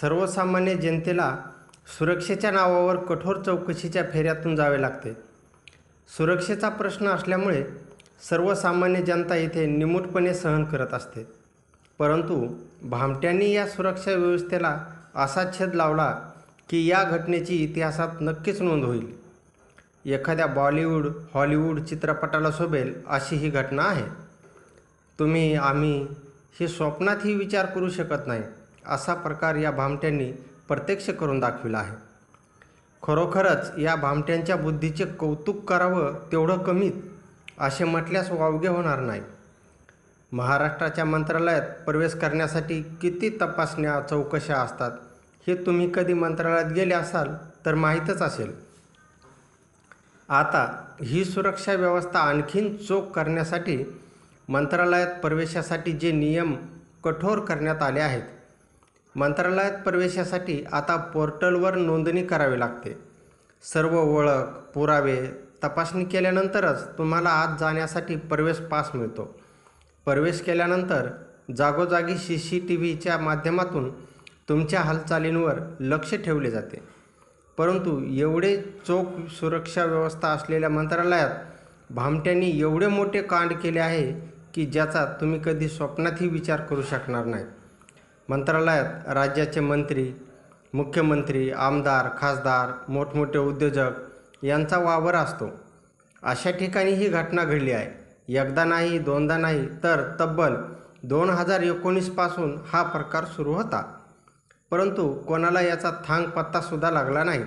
सर्वसामान्य जनतेला सुरक्षेच्या नावावर कठोर चौकशीच्या फेऱ्यातून जावे लागते. सुरक्षेचा प्रश्न असल्यामुळे सर्वसामान्य जनता इथे निमूटपणे सहन करत असते. परंतु भामट्यांनी या सुरक्षा व्यवस्थेला असा छेद लावला की या घटनेची इतिहासात नक्कीच नोंद होईल. एखाद्या बॉलिवूड हॉलिवूड चित्रपटाला शोभेल अशी ही घटना आहे. तुम्ही आम्ही हे स्वप्नातही विचार करू शकत नाही असा प्रकार या भामट्यांनी प्रत्यक्ष करून दाखविला आहे. खरोखरच या भामट्यांच्या बुद्धीचे कौतुक करावं तेवढं कमीच असे म्हटल्यास वावगे होणार नाही. महाराष्ट्राच्या मंत्रालयात प्रवेश करण्यासाठी किती तपासण्या चौकशा असतात हे तुम्ही कधी मंत्रालयात गेले असाल तर माहीतच असेल. आता ही सुरक्षा व्यवस्था आणखीन चोख करण्यासाठी मंत्रालयात प्रवेशासाठी जे नियम कठोर करण्यात आले आहेत. मंत्रालयात प्रवेशासाठी आता पोर्टलवर नोंदणी करावी लागते. सर्व ओळख पुरावे तपासणी केल्यानंतरच तुम्हाला आत जाण्यासाठी प्रवेश पास मिळतो. प्रवेश केल्यानंतर जागोजागी CCTVच्या माध्यमातून तुमच्या हालचालींवर लक्ष ठेवले जाते. परंतु एवढे चोख सुरक्षा व्यवस्था असलेल्या मंत्रालयात भामट्यांनी एवढे मोठे कांड केले आहे की ज्याचा तुम्ही कधी स्वप्नातही विचार करू शकणार नाही. मंत्रालयात राज्याचे मंत्री, मुख्यमंत्री, आमदार, खासदार, मोठमोठे उद्योजक यांचा वावर असतो. अशा ठिकाणी ही घटना घडली आहे. एकदा नाही, दोनदा नाही, तर तब्बल 2019 पासून हा प्रकार सुरू होता. परंतु कोणाला याचा थांग पत्तासुद्धा लागला नाही.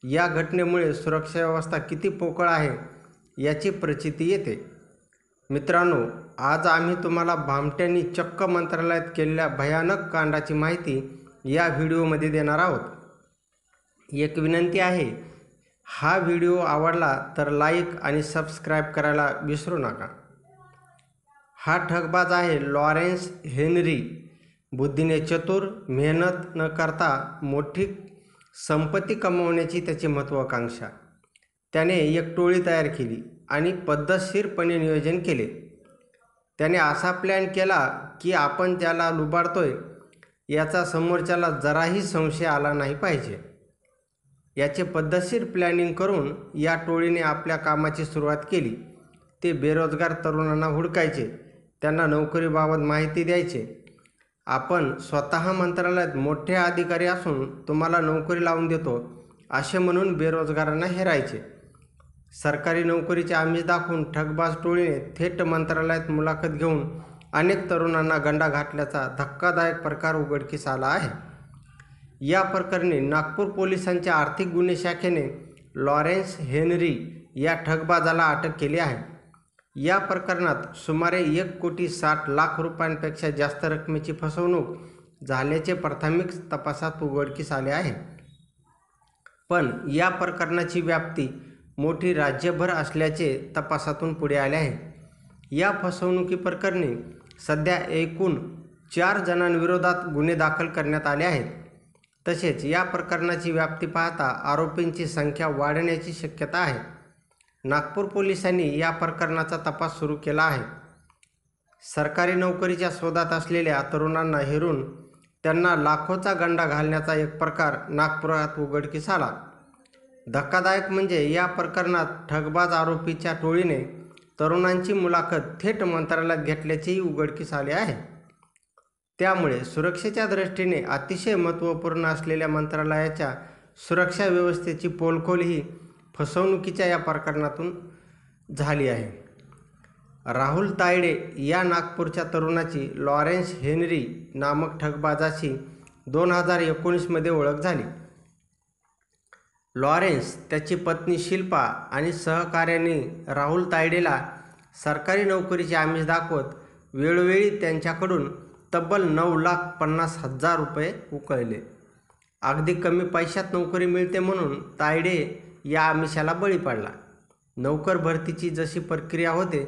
या घटनेमुळे सुरक्षा व्यवस्था किती पोकळ आहे याची प्रचिती येते. मित्रांनो, आज आम्ही तुम्हाला भामट्यांनी चक्क मंत्रालयात केलेल्या भयानक कांडाची माहिती या व्हिडिओमध्ये देणार आहोत. एक विनंती आहे, हा व्हिडिओ आवडला तर लाईक आणि सबस्क्राईब करायला विसरू नका. हा ठगबाज आहे लॉरेन्स हेनरी. बुद्धीने चतुर, मेहनत न करता मोठी संपत्ती कमवण्याची त्याची महत्त्वाकांक्षा. त्याने एक टोळी तयार केली आणि पद्धतशीरपणे नियोजन केले. त्याने असा प्लॅन केला की आपण त्याला लुबाडतोय याचा समोरच्याला जराही संशय आला नाही पाहिजे. याचे पद्धतशीर प्लॅनिंग करून या टोळीने आपल्या कामाची सुरुवात केली. ते बेरोजगार तरुणांना हुडकायचे, त्यांना नोकरीबाबत माहिती द्यायचे. आपण स्वतः मंत्रालयात मोठे अधिकारी असून तुम्हाला नोकरी लावून देतो असे म्हणून बेरोजगारांना हेरायचे. सरकारी नोकरीचे आमिष दाखवून ठगबाज टोळीने थेट मंत्रालयात मुलाखत घेऊन अनेक तरुणांना गंडा घातल्याचा धक्कादायक प्रकार उघडकीस आला आहे. या प्रकरणी नागपूर पोलिसांच्या आर्थिक गुन्हे शाखेने लॉरेन्स हेनरी या ठगबाजाला अटक केली आहे. या प्रकरणात सुमारे 1,60,00,000 रुपयांपेक्षा जास्त रकमेची फसवणूक झाल्याचे प्राथमिक तपासात उघडकीस आले आहे. पण या प्रकरणाची व्याप्ती मोठी राज्यभर असल्याचे तपासातून पुढे आले आहे. या फसवणुकीप्रकरणी सध्या एकूण 4 जणांविरोधात गुन्हे दाखल करण्यात आले आहेत. तसेच या प्रकरणाची व्याप्ती पाहता आरोपींची संख्या वाढण्याची शक्यता आहे. नागपूर पोलिसांनी या प्रकरणाचा तपास सुरू केला आहे. सरकारी नोकरीच्या शोधात असलेल्या तरुणांना हेरून त्यांना लाखोचा गंडा घालण्याचा एक प्रकार नागपुरात उघडकीस आला. धक्कादायक म्हणजे या प्रकरणात ठगबाज आरोपीच्या टोळीने तरुणांची मुलाखत थेट मंत्रालयात घेतल्याचेही उघडकीस आले आहे. त्यामुळे सुरक्षेच्या दृष्टीने अतिशय महत्त्वपूर्ण असलेल्या मंत्रालयाच्या सुरक्षा व्यवस्थेची पोलखोल ही फसवणुकीच्या या प्रकरणातून झाली आहे. राहुल तायडे या नागपूरच्या तरुणाची लॉरेन्स हेनरी नामक ठगबाजाशी 2019 ओळख झाली. लॉरेन्स, त्याची पत्नी शिल्पा आणि सहकाऱ्यांनी राहुल तायडेला सरकारी नोकरीचे आमिष दाखवत वेळोवेळी त्यांच्याकडून तब्बल 9,50,000 रुपये उकळले. अगदी कमी पैशात नोकरी मिळते म्हणून तायडे या आमिषाला बळी पडला. नोकर भरतीची जशी प्रक्रिया होते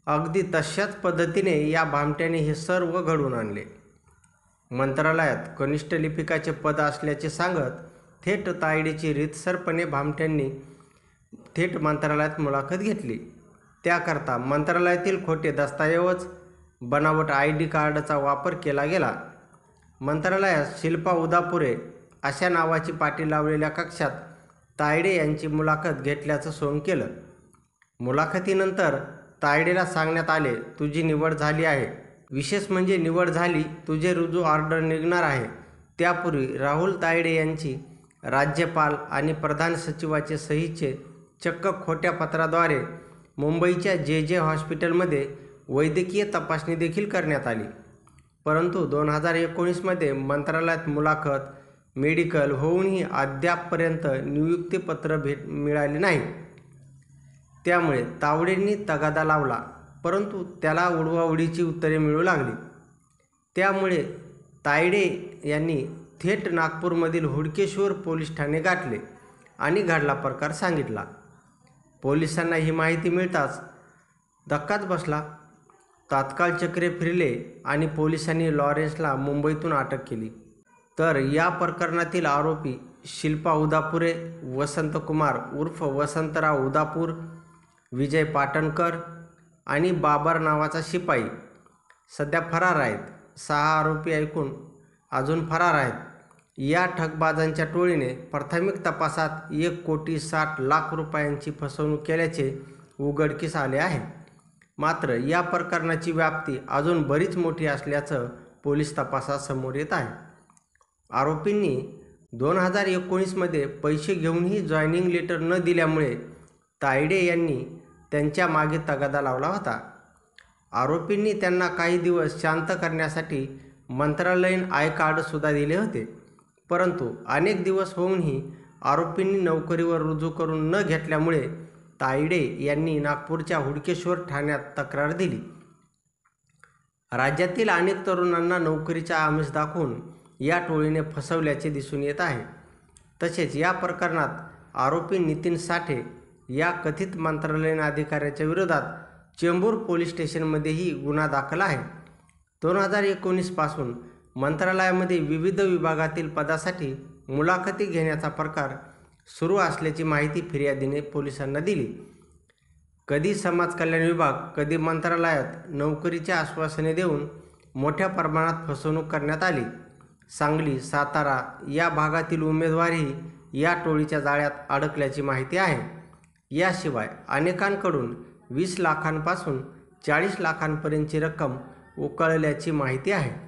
अगदी तशाच पद्धतीने या भामट्याने हे सर्व घडवून आणले. मंत्रालयात कनिष्ठ लिपिकाचे पद असल्याचे सांगत थेट तायडेची रीतसरपणे भामट्यांनी थेट मंत्रालयात मुलाखत घेतली. त्याकरता मंत्रालयातील खोटे दस्तऐवज, बनावट ID कार्डचा वापर केला गेला. मंत्रालयात शिल्पा उदापुरे अशा नावाची पाटी लावलेल्या कक्षात तायडे यांची मुलाखत घेतल्याचं सोंग केलं. मुलाखतीनंतर तायडेला सांगण्यात आले, तुझी निवड झाली आहे. विशेष म्हणजे निवड झाली, तुझे रुजू ऑर्डर निघणार आहे. त्यापूर्वी राहुल तायडे यांची राज्यपाल आणि प्रधान सचिवाचे सहीचे चक्क खोट्या पत्राद्वारे मुंबईच्या जे हॉस्पिटलमध्ये वैद्यकीय तपासणी देखील करण्यात आली. परंतु 2019मध्ये मंत्रालयात मुलाखत, मेडिकल होऊनही अद्यापपर्यंत नियुक्तीपत्र मिळाले नाही. त्यामुळे तावडेंनी तगादा लावला, परंतु त्याला उडवाउडीची उत्तरे मिळू लागली. त्यामुळे तायडे यांनी थेट नागपूरमधील हुडकेश्वर पोलीस ठाणे गाठले आणि घडला प्रकार सांगितला. पोलिसांना ही माहिती मिळताच धक्काच बसला. तात्काळ चक्रे फिरले आणि पोलिसांनी लॉरेन्सला मुंबईतून अटक केली. तर या प्रकरणातील आरोपी शिल्पा उदापुरे, वसंत कुमार उर्फ वसंतराव उदापूर, विजय पाटणकर आणि बाबर नावाचा शिपाई सध्या फरार आहेत. 6 आरोपी ऐकून अजून फरार आहेत. या ठगबाजांच्या टोळीने प्राथमिक तपासात 1,60,00,000 रुपयांची फसवणूक केल्याचे उघडकीस आले आहे. मात्र या प्रकरणाची व्याप्ती अजून बरीच मोठी असल्याचं पोलीस तपासात समोर येत आहे. आरोपींनी 2019मध्ये पैसे घेऊनही जॉईनिंग लेटर न दिल्यामुळे तायडे यांनी त्यांच्या मागे तगादा लावला होता. आरोपींनी त्यांना काही दिवस शांत करण्यासाठी मंत्रालयीन आय कार्डसुद्धा दिले होते. परंतु अनेक दिवस होऊनही आरोपींनी नोकरीवर रुजू करून न घेतल्यामुळे तायडे यांनी नागपूरच्या हुडकेश्वर ठाण्यात तक्रार दिली. राज्यातील अनेक तरुणांना नोकरीचा आमिष दाखवून या टोळीने फसवल्याचे दिसून येत आहे. तसेच या प्रकरणात आरोपी नितीन साठे या कथित मंत्रालयीन अधिकाऱ्याच्या विरोधात चेंबूर पोलीस स्टेशनमध्येही गुन्हा दाखल आहे. 2019 पासून मंत्रालयामध्ये विविध विभागातील पदासाठी मुलाखती घेण्याचा प्रकार सुरू असल्याची माहिती फिर्यादीने पोलिसांना दिली. कधी समाज कल्याण विभाग, कधी मंत्रालयात नोकरीचे आश्वासने देऊन मोठ्या प्रमाणात फसवणूक करण्यात आली. सांगली, सातारा या भागातील उमेदवारही या टोळीच्या जाळ्यात अडकल्याची माहिती आहे. याशिवाय अनेकांकडून 20 लाखांपासून 40 लाखांपर्यंतची रक्कम उकळल्याची माहिती आहे.